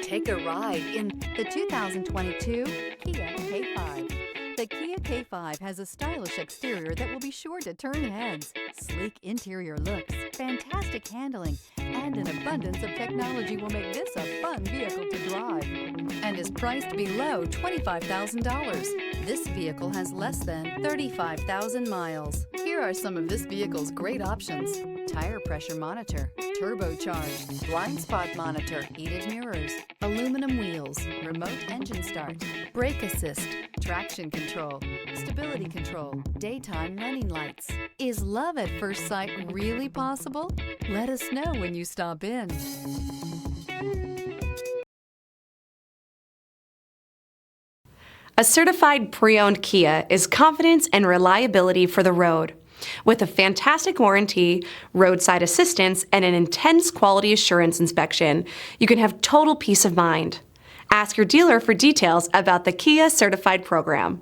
Take a ride in the 2022 Kia K5. The Kia K5 has a stylish exterior that will be sure to turn heads, sleek interior looks, fantastic handling, and an abundance of technology will make this a fun vehicle to drive, and is priced below $25,000. This vehicle has less than 35,000 miles. Here are some of this vehicle's great options: tire pressure monitor, turbocharged, blind spot monitor, heated mirrors, aluminum wheels, remote engine start, brake assist, traction control, stability control, daytime running lights. Is love at first sight really possible? Let us know when you stop in. A certified pre-owned Kia is confidence and reliability for the road. With a fantastic warranty, roadside assistance, and an intense quality assurance inspection, you can have total peace of mind. Ask your dealer for details about the Kia Certified program.